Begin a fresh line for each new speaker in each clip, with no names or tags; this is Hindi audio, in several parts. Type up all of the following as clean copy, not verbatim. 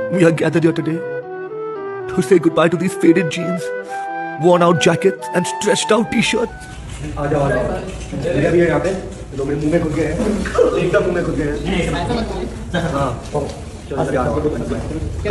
We are gathered here today to say goodbye to these faded jeans, worn out jackets and stretched out t-shirts.
आ जाओ मेरा भी है यहाँ पे तो मेरे मुंह में घुस गए हैं एकदम मुंह में घुस गए हैं हाँ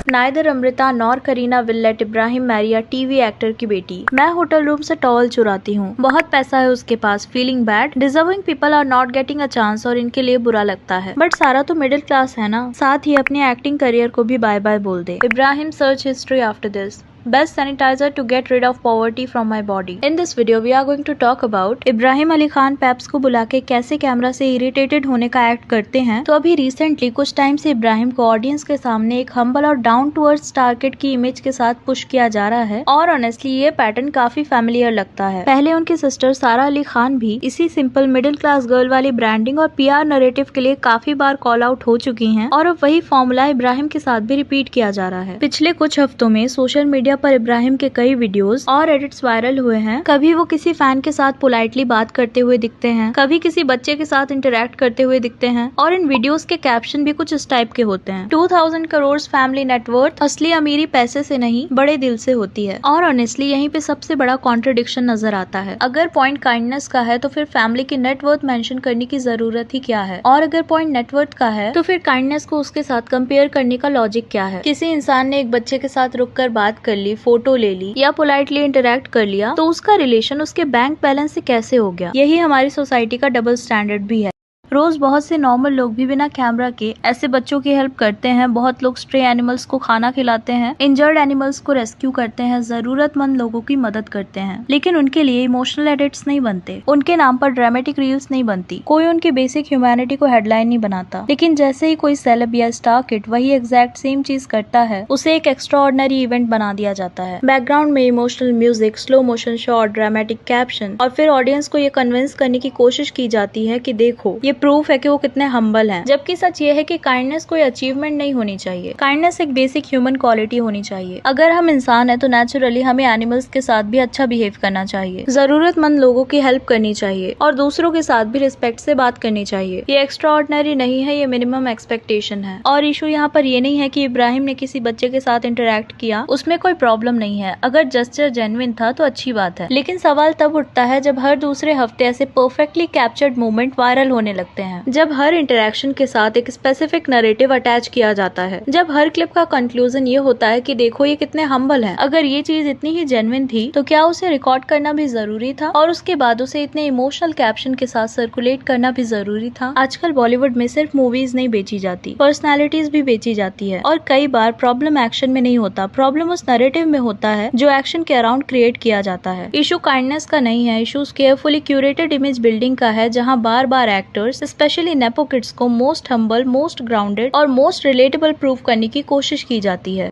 Neither Amrita nor Kareena will let Ibrahim marry a TV actor की बेटी। मैं होटल रूम से टॉवल चुराती हूँ, बहुत पैसा है उसके पास, feeling bad, deserving people are not getting a chance और इनके लिए बुरा लगता है। बट सारा तो मिडिल क्लास है ना, साथ ही अपनी एक्टिंग करियर को भी बाय बाय बोल दे। Ibrahim search history after this. Best sanitizer to get rid of poverty from my body. In this video, we are going to talk about Ibrahim Ali Khan paps को बुला के कैसे कैमरा से इरिटेटेड होने का एक्ट करते हैं। तो अभी रिसेंटली कुछ टाइम से इब्राहिम को ऑडियंस के सामने एक हम्बल और down to earth star kid की इमेज के साथ पुश किया जा रहा है और ऑनेस्टली ये पैटर्न काफी फैमिलियर लगता है। पहले उनकी सिस्टर सारा अली खान भी इसी सिंपल मिडिल क्लास गर्ल वाली ब्रांडिंग और PR नरेटिव के लिए काफी बार कॉल आउट हो चुकी हैं और अब वही फॉर्मूला इब्राहिम के साथ भी रिपीट किया जा रहा है। पिछले कुछ हफ्तों में सोशल मीडिया पर इब्राहिम के कई वीडियोस और एडिट्स वायरल हुए हैं। कभी वो किसी फैन के साथ पोलाइटली बात करते हुए दिखते हैं, कभी किसी बच्चे के साथ इंटरेक्ट करते हुए दिखते हैं और इन वीडियोस के कैप्शन भी कुछ इस टाइप के होते हैं। 2000 करोड़ फैमिली नेटवर्थ, असली अमीरी पैसे से नहीं बड़े दिल से होती है। और ऑनेस्टली यहीं पे सबसे बड़ा कॉन्ट्रडिक्शन नजर आता है। अगर पॉइंट काइंडनेस का है तो फिर फैमिली की नेटवर्थ मेंशन करने की जरूरत ही क्या है, और अगर पॉइंट नेटवर्थ का है तो फिर काइंडनेस को उसके साथ कंपेयर करने का लॉजिक क्या है। किसी इंसान ने एक बच्चे के साथ रुक कर बात कर ली, फोटो ले ली या पोलाइटली इंटरेक्ट कर लिया तो उसका रिलेशन उसके बैंक बैलेंस से कैसे हो गया। यही हमारी सोसाइटी का डबल स्टैंडर्ड भी है। रोज बहुत से नॉर्मल लोग भी बिना कैमरा के ऐसे बच्चों की हेल्प करते हैं। बहुत लोग स्ट्रे एनिमल्स को खाना खिलाते हैं, इंजर्ड एनिमल्स को रेस्क्यू करते हैं, जरूरतमंद लोगों की मदद करते हैं। लेकिन उनके लिए इमोशनल एडिट्स नहीं बनते, उनके नाम पर ड्रामेटिक रील्स नहीं बनती, कोई उनकी बेसिक ह्यूमैनिटी को हेडलाइन नहीं बनाता। लेकिन जैसे ही कोई सेलेब या स्टार किड वही एग्जैक्ट सेम चीज करता है, उसे एक एक्स्ट्रा ऑर्डिनरी इवेंट बना दिया जाता है। बैकग्राउंड में emotional music, slow motion shot, dramatic caption और फिर ऑडियंस को ये कन्विंस करने की कोशिश की जाती है कि देखो ये प्रूफ है कि वो कितने हम्बल हैं। जबकि सच ये है कि काइंडनेस कोई अचीवमेंट नहीं होनी चाहिए। काइंडनेस एक बेसिक ह्यूमन क्वालिटी होनी चाहिए। अगर हम इंसान है तो नेचुरली हमें एनिमल्स के साथ भी अच्छा बिहेव करना चाहिए, जरूरतमंद लोगों की हेल्प करनी चाहिए और दूसरों के साथ भी रिस्पेक्ट से बात करनी चाहिए। ये एक्स्ट्रा ऑर्डिनरी नहीं है, ये मिनिमम एक्सपेक्टेशन है। और इशू यहाँ पर ये नहीं है कि इब्राहिम ने किसी बच्चे के साथ इंटरेक्ट किया, उसमें कोई प्रॉब्लम नहीं है। अगर जस्चर जेन्युइन था तो अच्छी बात है। लेकिन सवाल तब उठता है जब हर दूसरे हफ्ते ऐसे परफेक्टली कैप्चर्ड मोमेंट वायरल होने लगते हैं, जब हर इंटरेक्शन के साथ एक स्पेसिफिक नैरेटिव अटैच किया जाता है, जब हर क्लिप का कंक्लूजन ये होता है कि देखो ये कितने हम्बल हैं। अगर ये चीज इतनी ही जेन्युइन थी तो क्या उसे रिकॉर्ड करना भी जरूरी था और उसके बाद उसे इतने इमोशनल कैप्शन के साथ सर्कुलेट करना भी जरूरी था। आजकल बॉलीवुड में सिर्फ मूवीज नहीं बेची जाती, पर्सनैलिटीज भी बेची जाती है और कई बार प्रॉब्लम एक्शन में नहीं होता, प्रॉब्लम उस नैरेटिव में होता है जो एक्शन के अराउंड क्रिएट किया जाता है। इशू काइंडनेस का नहीं है, issue carefully curated image building का है, जहाँ बार बार एक्टर्स स्पेशली नेपो किड्स को मोस्ट हम्बल, मोस्ट ग्राउंडेड और मोस्ट रिलेटेबल प्रूव करने की कोशिश की जाती है।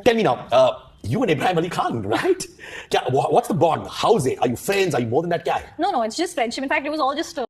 Tell me now, you and Ibrahim Ali Khan, right? What's the bond? How is it? Are you friends? Are you more than that guy?
No, it's just friendship. In fact, it was all just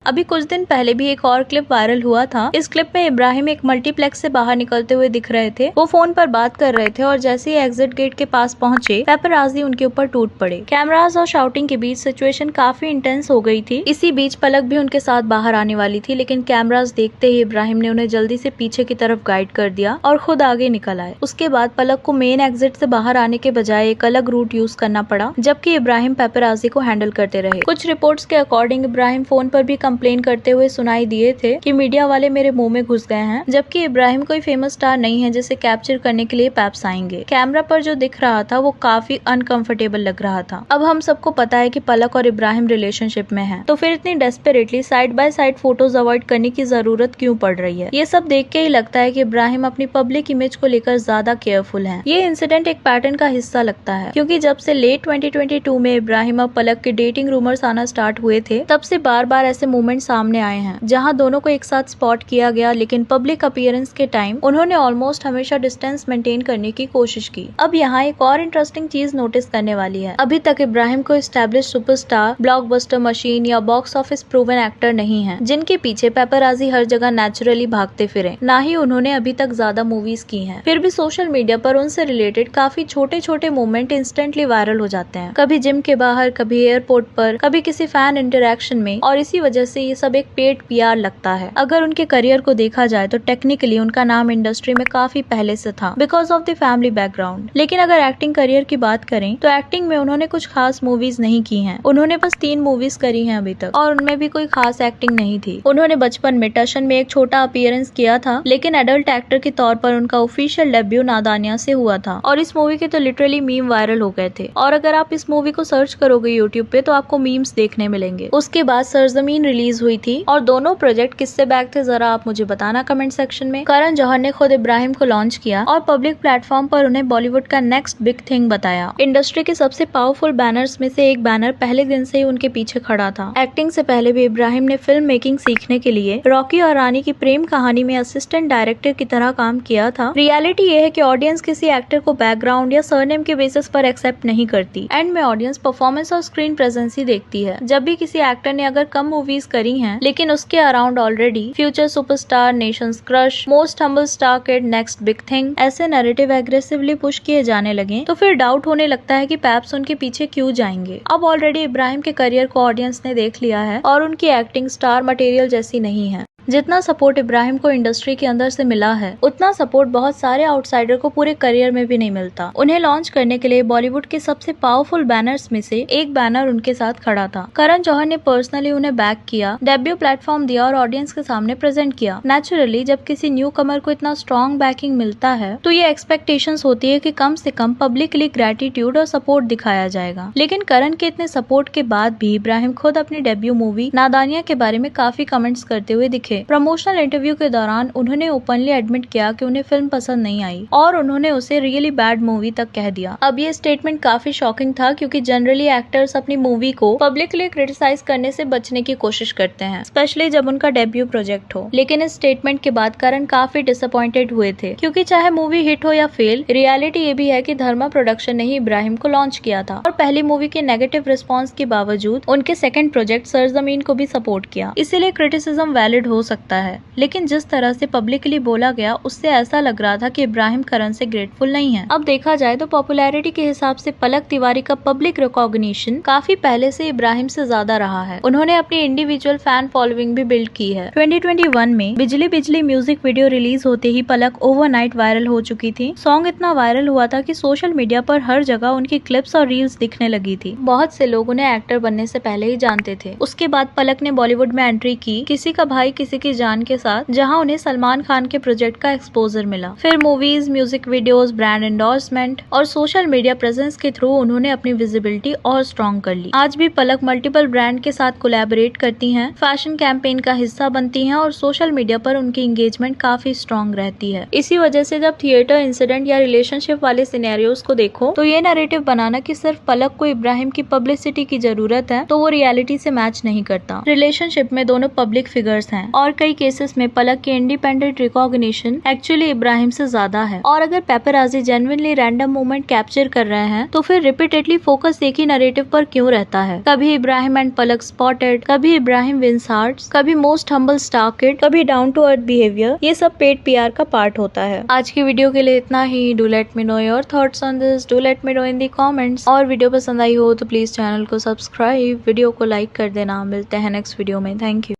अभी कुछ दिन पहले भी एक और क्लिप वायरल हुआ था। इस क्लिप में इब्राहिम एक मल्टीप्लेक्स से बाहर निकलते हुए दिख रहे थे। वो फोन पर बात कर रहे थे और जैसे ही एग्जिट गेट के पास पहुंचे पेपराजी उनके ऊपर टूट पड़े। कैमरास और शाउटिंग के बीच सिचुएशन काफी इंटेंस हो गई थी। इसी बीच पलक भी उनके साथ बाहर आने वाली थी, लेकिन कैमरास देखते ही इब्राहिम ने उन्हें जल्दी से पीछे की तरफ गाइड कर दिया और खुद आगे निकल आए। उसके बाद पलक को मेन एग्जिट से बाहर आने के बजाय एक अलग रूट यूज करना पड़ा, जबकि इब्राहिम पेपराजी को हैंडल करते रहे। कुछ रिपोर्ट्स के अकॉर्डिंग इब्राहिम फोन पर भी कंप्लेन करते हुए सुनाई दिए थे कि मीडिया वाले मेरे मुंह में घुस गए हैं, जबकि इब्राहिम कोई फेमस स्टार नहीं है जिसे कैप्चर करने के लिए पैप्स आएंगे। कैमरा पर जो दिख रहा था वो काफी अनकंफर्टेबल लग रहा था। अब हम सबको पता है कि पलक और इब्राहिम रिलेशनशिप में हैं, तो फिर इतनी desperately side by side photos avoid करने की जरूरत क्यों पड़ रही है। ये सब देख के ही लगता है कि इब्राहिम अपनी पब्लिक इमेज को लेकर ज्यादा केयरफुल हैं। ये इंसिडेंट एक पैटर्न का हिस्सा लगता है, क्योंकि जब से लेट 2022 में इब्राहिम और पलक के डेटिंग रूमर्स आना स्टार्ट हुए थे, तब से बार बार ऐसे मूवमेंट सामने आए हैं जहां दोनों को एक साथ स्पॉट किया गया, लेकिन पब्लिक अपीयरेंस के टाइम उन्होंने ऑलमोस्ट हमेशा डिस्टेंस मेंटेन करने की कोशिश की। अब यहाँ एक और इंटरेस्टिंग चीज नोटिस करने वाली है। अभी तक इब्राहिम को एस्टैब्लिश सुपरस्टार, ब्लॉकबस्टर मशीन या बॉक्स ऑफिस प्रूवन एक्टर नहीं है जिनके पीछे पेपराजी हर जगह नेचुरली भागते फिरे। ना ही उन्होंने अभी तक ज्यादा मूवीज की हैं। फिर भी सोशल मीडिया पर उनसे रिलेटेड काफी छोटे छोटे मोमेंट इंस्टेंटली वायरल हो जाते हैं, कभी जिम के बाहर, कभी एयरपोर्ट पर, कभी किसी फैन इंटरेक्शन में, और इसी वजह से ये सब एक पेड PR लगता है। अगर उनके करियर को देखा जाए तो टेक्निकली उनका नाम इंडस्ट्री में काफी पहले से था because of the family background. लेकिन अगर एक्टिंग करियर की बात करें तो एक्टिंग में उन्होंने कुछ खास मूवीज नहीं की हैं। उन्होंने बस 3 मूवीज करी हैं अभी तक और उनमें भी कोई खास एक्टिंग नहीं थी। उन्होंने बचपन में टशन में एक छोटा अपीयरेंस किया था, लेकिन एडल्ट एक्टर के तौर पर उनका ऑफिशियल डेब्यू नादानिया से हुआ था और इस मूवी के तो लिटरली मीम वायरल हो गए थे। और अगर आप इस मूवी को सर्च करोगे यूट्यूब पे तो आपको मीम्स देखने मिलेंगे। उसके बाद सरजमीन रिलीज हुई थी और दोनों प्रोजेक्ट किससे बैक थे जरा आप मुझे बताना कमेंट सेक्शन में। करण जौहर ने खुद इब्राहिम को लॉन्च किया और पब्लिक प्लेटफॉर्म पर उन्हें बॉलीवुड का नेक्स्ट बिग थिंग बताया। इंडस्ट्री के सबसे पावरफुल बैनर्स में से एक बैनर पहले दिन से ही उनके पीछे खड़ा था। एक्टिंग से पहले भी इब्राहिम ने फिल्म मेकिंग सीखने के लिए रॉकी और रानी की प्रेम कहानी में असिस्टेंट डायरेक्टर की तरह काम किया था। रियलिटी ये है कि ऑडियंस किसी एक्टर को बैकग्राउंड या सरनेम के बेसिस पर एक्सेप्ट नहीं करती। एंड में ऑडियंस परफॉर्मेंस और स्क्रीन प्रेजेंस ही देखती है। जब भी किसी एक्टर ने अगर कम मूवीज करी हैं लेकिन उसके around already future superstar, Nations crush, most humble star kid, next big thing ऐसे नैरेटिव एग्रेसिवली पुश किए जाने लगे तो फिर डाउट होने लगता है कि पैप्स उनके पीछे क्यों जाएंगे। अब ऑलरेडी इब्राहिम के करियर को ऑडियंस ने देख लिया है और उनकी एक्टिंग स्टार मटेरियल जैसी नहीं है। जितना सपोर्ट इब्राहिम को इंडस्ट्री के अंदर से मिला है उतना सपोर्ट बहुत सारे आउटसाइडर को पूरे करियर में भी नहीं मिलता। उन्हें लॉन्च करने के लिए बॉलीवुड के सबसे पावरफुल बैनर्स में से एक बैनर उनके साथ खड़ा था। करण जौहर ने पर्सनली उन्हें बैक किया, डेब्यू प्लेटफॉर्म दिया और ऑडियंस के सामने प्रेजेंट किया। नेचुरली जब किसी न्यू कमर को इतना स्ट्रॉन्ग बैकिंग मिलता है तो ये एक्सपेक्टेशंस होती है कि कम से कम पब्लिकली ग्रेटिट्यूड और सपोर्ट दिखाया जाएगा। लेकिन करण के इतने सपोर्ट के बाद भी इब्राहिम खुद अपनी डेब्यू मूवी नादानिया के बारे में काफी कमेंट्स करते हुए दिखे। प्रमोशनल इंटरव्यू के दौरान उन्होंने ओपनली एडमिट किया कि उन्हें फिल्म पसंद नहीं आई और उन्होंने उसे रियली बैड मूवी तक कह दिया। अब ये स्टेटमेंट काफी शॉकिंग था क्योंकि जनरली एक्टर्स अपनी मूवी को पब्लिकली क्रिटिसाइज करने से बचने की कोशिश करते हैं, स्पेशली जब उनका डेब्यू प्रोजेक्ट हो। लेकिन इस स्टेटमेंट के बाद करण काफी डिसअपॉइंटेड हुए थे क्योंकि चाहे मूवी हिट हो या फेल, रियलिटी ये भी है कि धर्मा प्रोडक्शन ने ही इब्राहिम को लॉन्च किया था और पहली मूवी के नेगेटिव रिस्पॉन्स के बावजूद उनके सेकंड प्रोजेक्ट सरजमीन को भी सपोर्ट किया। इसीलिए क्रिटिसिज्म वैलिड हो सकता है, लेकिन जिस तरह से पब्लिकली बोला गया उससे ऐसा लग रहा था कि इब्राहिम करण से ग्रेटफुल नहीं है। अब देखा जाए तो पॉपुलैरिटी के हिसाब से पलक तिवारी का पब्लिक रिकॉग्निशन काफी पहले से इब्राहिम से ज्यादा रहा है। उन्होंने अपनी इंडिविजुअल फैन फॉलोइंग भी बिल्ड की है। 2021 में बिजली बिजली म्यूजिक वीडियो रिलीज होते ही पलक ओवरनाइट वायरल हो चुकी थी। सॉन्ग इतना वायरल हुआ था कि सोशल मीडिया पर हर जगह उनकी क्लिप्स और रील्स दिखने लगी थी। बहुत से लोग उन्हें एक्टर बनने से पहले ही जानते थे। उसके बाद पलक ने बॉलीवुड में एंट्री की किसी का भाई किसी की जान के साथ, जहां उन्हें सलमान खान के प्रोजेक्ट का एक्सपोजर मिला। फिर movies, music videos, brand endorsement और सोशल मीडिया प्रेजेंस के थ्रू उन्होंने अपनी विजिबिलिटी और स्ट्रॉन्ग कर ली। आज भी पलक मल्टीपल ब्रांड के साथ कोलैबोरेट करती हैं, फैशन कैंपेन का हिस्सा बनती हैं और सोशल मीडिया पर उनकी एंगेजमेंट काफी स्ट्रॉन्ग रहती है। इसी वजह से जब थिएटर इंसिडेंट या रिलेशनशिप वाले सिनेरियोस को देखो तो ये नैरेटिव बनाना कि सिर्फ पलक को इब्राहिम की पब्लिसिटी की जरूरत है तो वो रियलिटी से मैच नहीं करता। रिलेशनशिप में दोनों पब्लिक फिगर्स हैं और कई केसेस में पलक के इंडिपेंडेंट रिकॉग्निशन एक्चुअली इब्राहिम से ज्यादा है। और अगर paparazzi genuinely random moment capture कर रहे हैं तो फिर रिपीटेडली फोकस एक ही नैरेटिव पर क्यों रहता है? कभी इब्राहिम एंड पलक स्पॉटेड, कभी इब्राहिम विंस हार्ट्स, कभी मोस्ट हम्बल स्टार किड, कभी डाउन टू अर्थ बिहेवियर। ये सब पेड PR का पार्ट होता है। आज की वीडियो के लिए इतना ही। Do let me know your thoughts on this, do let me know in the comments. और वीडियो पसंद आई हो तो प्लीज चैनल को सब्सक्राइब, वीडियो को लाइक कर देना। मिलते हैं नेक्स्ट वीडियो में। Thank you.